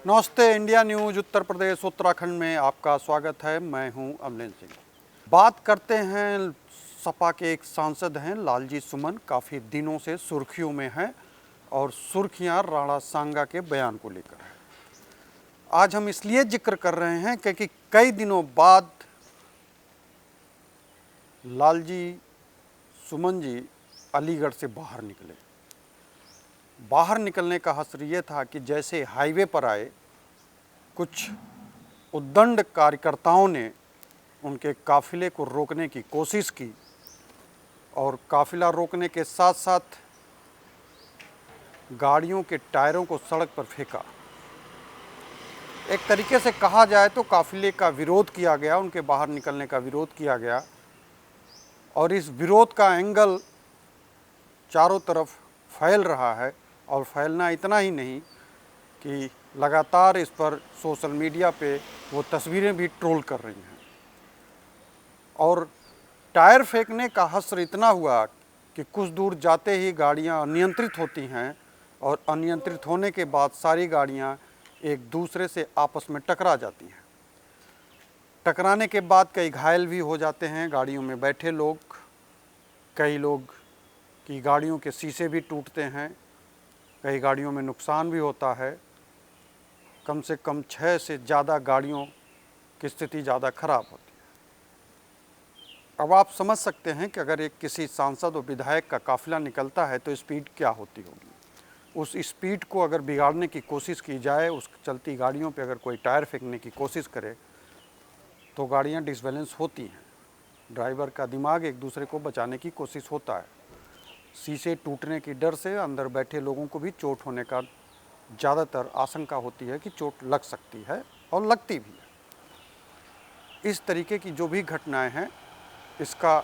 नमस्ते। India news Uttar Pradesh Uttarakhand में आपका स्वागत है। मैं हूं अमलेन सिंह। बात करते हैं, सपा के एक सांसद हैं लालजी सुमन, काफ़ी दिनों से सुर्खियों में हैं और सुर्खियां राणा सांगा के बयान को लेकर है। आज हम इसलिए जिक्र कर रहे हैं क्योंकि कई दिनों बाद लालजी सुमन जी अलीगढ़ से बाहर निकले। बाहर निकलने का हसर ये था कि जैसे हाईवे पर आए, कुछ उद्दंड कार्यकर्ताओं ने उनके काफिले को रोकने की कोशिश की और काफिला रोकने के साथ साथ गाड़ियों के टायरों को सड़क पर फेंका। एक तरीके से कहा जाए तो काफिले का विरोध किया गया, उनके बाहर निकलने का विरोध किया गया और इस विरोध का एंगल चारों तरफ फैल रहा है। और फैलना इतना ही नहीं कि लगातार इस पर सोशल मीडिया पे वो तस्वीरें भी ट्रोल कर रही हैं। और टायर फेंकने का हश्र इतना हुआ कि कुछ दूर जाते ही गाड़ियां अनियंत्रित होती हैं और अनियंत्रित होने के बाद सारी गाड़ियां एक दूसरे से आपस में टकरा जाती हैं। टकराने के बाद कई घायल भी हो जाते हैं, गाड़ियों में बैठे लोग, कई लोग की गाड़ियों के शीशे भी टूटते हैं, कई गाड़ियों में नुकसान भी होता है। कम से कम 6 से ज़्यादा गाड़ियों की स्थिति ज़्यादा खराब होती है। अब आप समझ सकते हैं कि अगर एक किसी सांसद और विधायक का काफिला निकलता है तो स्पीड क्या होती होगी। उस स्पीड को अगर बिगाड़ने की कोशिश की जाए, उस चलती गाड़ियों पे अगर कोई टायर फेंकने की कोशिश करे तो गाड़ियाँ डिसबैलेंस होती हैं। ड्राइवर का दिमाग एक दूसरे को बचाने की कोशिश होता है। शीशे टूटने की डर से अंदर बैठे लोगों को भी चोट होने का ज़्यादातर आशंका होती है कि चोट लग सकती है और लगती भी है। इस तरीके की जो भी घटनाएं हैं, इसका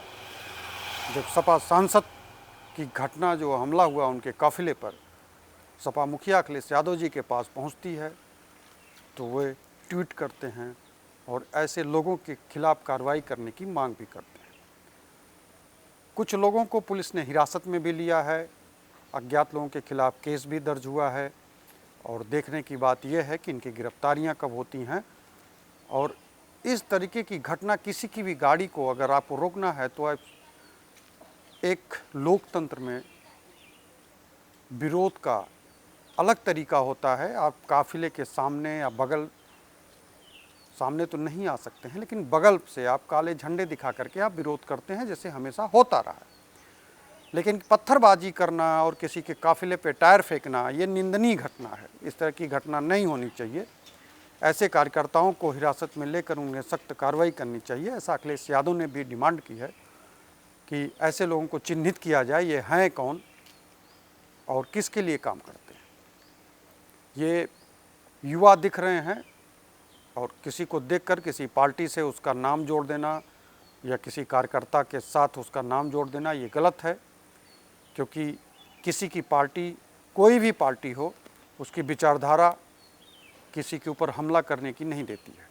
जब सपा सांसद की घटना जो हमला हुआ उनके काफिले पर सपा मुखिया अखिलेश यादव जी के पास पहुंचती है तो वे ट्वीट करते हैं और ऐसे लोगों के खिलाफ कार्रवाई करने की मांग भी करते हैं। कुछ लोगों को पुलिस ने हिरासत में भी लिया है, अज्ञात लोगों के खिलाफ केस भी दर्ज हुआ है और देखने की बात यह है कि इनकी गिरफ्तारियां कब होती हैं। और इस तरीके की घटना, किसी की भी गाड़ी को अगर आपको रोकना है तो एक लोकतंत्र में विरोध का अलग तरीका होता है। आप काफिले के सामने या बगल, सामने तो नहीं आ सकते हैं, लेकिन बगल से आप काले झंडे दिखा करके आप विरोध करते हैं, जैसे हमेशा होता रहा है। लेकिन पत्थरबाजी करना और किसी के काफिले पे टायर फेंकना, ये निंदनीय घटना है। इस तरह की घटना नहीं होनी चाहिए। ऐसे कार्यकर्ताओं को हिरासत में लेकर उन्हें सख्त कार्रवाई करनी चाहिए। ऐसा अखिलेश यादव ने भी डिमांड की है कि ऐसे लोगों को चिन्हित किया जाए, ये हैं कौन और किसके लिए काम करते हैं। ये युवा दिख रहे हैं और किसी को देखकर किसी पार्टी से उसका नाम जोड़ देना या किसी कार्यकर्ता के साथ उसका नाम जोड़ देना, ये गलत है। क्योंकि किसी की पार्टी, कोई भी पार्टी हो, उसकी विचारधारा किसी के ऊपर हमला करने की नहीं देती है।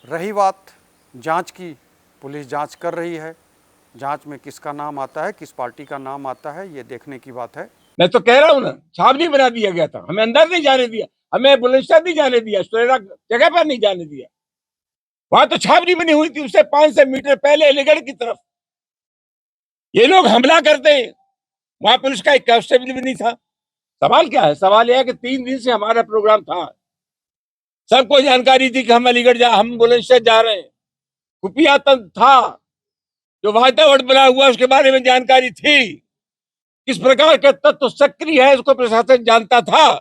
रही बात जांच की, पुलिस जांच कर रही है। जांच में किसका नाम आता है, किस पार्टी का नाम आता है, ये देखने की बात है। मैं तो कह रहा हूं ना, छाप नहीं बना दिया गया था, हमें अंदर नहीं जाने दिया, हमें बुलंदशहर नहीं जाने दिया, सुरेरा जगह पर नहीं जाने दिया। वहां तो छाप नहीं बनी हुई थी, उससे 500 मीटर पहले अलीगढ़ की तरफ ये लोग हमला करते हैं। वहां पुलिस का एक कांस्टेबल भी नहीं था। सवाल क्या है? सवाल यह है कि 3 दिन से हमारा प्रोग्राम था, सबको जानकारी थी कि हम बुलंदशहर जा रहे हैं। खुफिया तंत्र था, जो वातावरण बना हुआ उसके बारे में जानकारी थी। किस प्रकार के तत्व सक्रिय है इसको प्रशासन जानता था।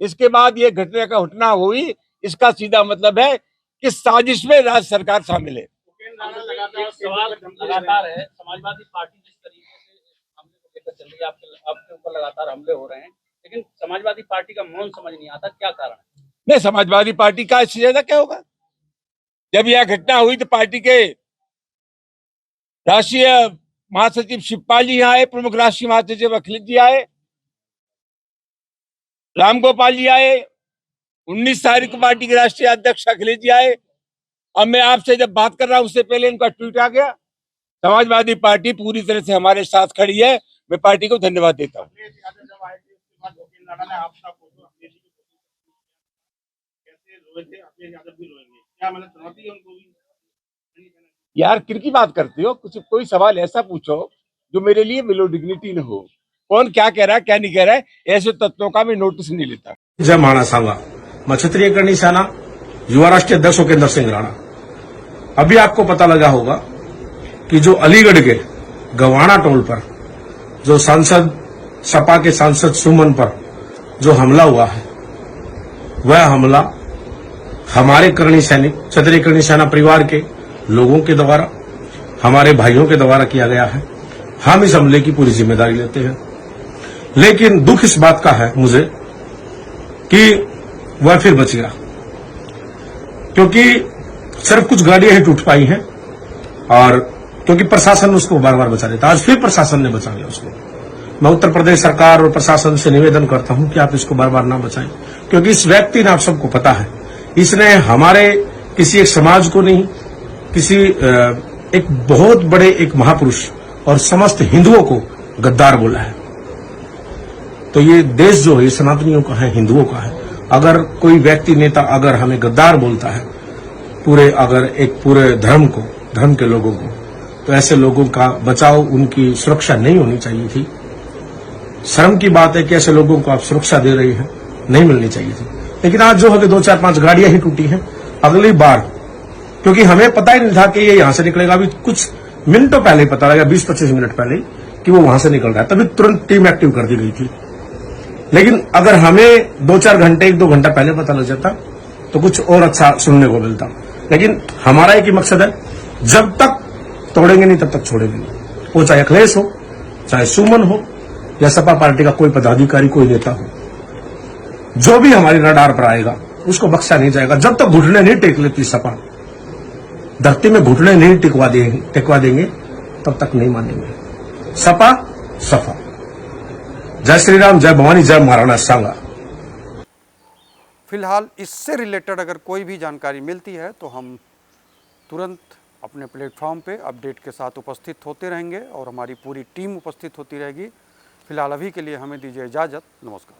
इसके बाद ये घटना का घटना हुई, इसका सीधा मतलब है कि साजिश में राज्य सरकार शामिल है। सवाल लगातार है, समाजवादी पार्टी जिस तरीके से हमले को लेकर चल रही है, आपके ऊपर लगातार हमले हो रहे हैं, लेकिन समाजवादी पार्टी का मौन समझ नहीं आता, क्या कारण है? नहीं, समाजवादी पार्टी का इससे ज्यादा क्या होगा? जब यह घटना हुई तो पार्टी के राष्ट्रीय महासचिव शिवपाल जी आए, प्रमुख राष्ट्रीय महासचिव अखिलेश जी आए, रामगोपाल जी आए, 19 तारीख को पार्टी के राष्ट्रीय अध्यक्ष अखिलेश जी आए। अब मैं आपसे जब बात कर रहा हूं उससे पहले इनका ट्वीट आ गया। समाजवादी पार्टी पूरी तरह से हमारे साथ खड़ी है, मैं पार्टी को धन्यवाद देता हूं। रोए थे, अखिलेश यादव भी रोएंगे, क्या मतलब चुनौती है उनको भी? यार किनकी बात करते हो? कुछ कोई सवाल ऐसा पूछो जो मेरे लिए बिलो डिग्निटी न हो। कौन क्या कह रहा है क्या नहीं कह रहा है, ऐसे तत्वों का मैं नोटिस नहीं लेता। जय महाराणा सांगा, मैं क्षत्रिय करणी सेना युवा राष्ट्रीय अध्यक्ष उपेंद्र सिंह राणा। अभी आपको पता लगा होगा कि जो अलीगढ़ के गवाना टोल पर जो सांसद सपा के सांसद सुमन पर जो हमला हुआ है, वह हमला हमारे करणी सैनिक क्षत्रिय करणी सेना परिवार के लोगों के द्वारा, हमारे भाइयों के द्वारा किया गया है। हम इस हमले की पूरी जिम्मेदारी लेते हैं, लेकिन दुख इस बात का है मुझे कि वह फिर बच गया, क्योंकि सिर्फ कुछ गाड़ियां ही टूट पाई हैं और क्योंकि प्रशासन उसको बार बार बचा लेता। आज फिर प्रशासन ने बचा लिया उसको। मैं उत्तर प्रदेश सरकार और प्रशासन से निवेदन करता हूं कि आप इसको बार बार ना बचाएं, क्योंकि इस व्यक्ति ने, आप सबको पता है, इसने हमारे किसी एक समाज को नहीं, किसी एक बहुत बड़े एक महापुरुष और समस्त हिंदुओं को गद्दार बोला है। तो ये देश जो है ये सनातनियों का है, हिंदुओं का है। अगर कोई व्यक्ति नेता अगर हमें गद्दार बोलता है, पूरे धर्म के लोगों को, तो ऐसे लोगों का बचाव, उनकी सुरक्षा नहीं होनी चाहिए थी। शर्म की बात है कि ऐसे लोगों को आप सुरक्षा दे रही हैं, नहीं मिलनी चाहिए थी। लेकिन आज जो है कि 2-4-5 गाड़ियां ही टूटी हैं। अगली बार, क्योंकि हमें पता ही नहीं था कि ये यहां से निकलेगा, अभी कुछ मिनटों पहले ही पता लगा, 20-25 मिनट पहले कि वो वहां से निकल रहा है, तभी तुरंत टीम एक्टिव कर दी गई थी। लेकिन अगर हमें 2-4 घंटे, 1-2 घंटा पहले पता लग जाता तो कुछ और अच्छा सुनने को मिलता। लेकिन हमारा एक ही मकसद है, जब तक तोड़ेंगे नहीं तब तक छोड़ेंगे नहीं। वो चाहे अखिलेश हो, चाहे सुमन हो, या सपा पार्टी का कोई पदाधिकारी, कोई नेता हो, जो भी हमारी रडार पर आएगा उसको बख्शा नहीं जाएगा। जब तक घुटने नहीं टेक लेती सपा, धरती में घुटने नहीं टिकवा देंगे तब तक नहीं मानेंगे। सपा सफा। जय श्री राम, जय भवानी, जय महाराणा सांगा। फिलहाल इससे रिलेटेड अगर कोई भी जानकारी मिलती है तो हम तुरंत अपने प्लेटफॉर्म पे अपडेट के साथ उपस्थित होते रहेंगे और हमारी पूरी टीम उपस्थित होती रहेगी। फिलहाल अभी के लिए हमें दीजिए इजाज़त। नमस्कार।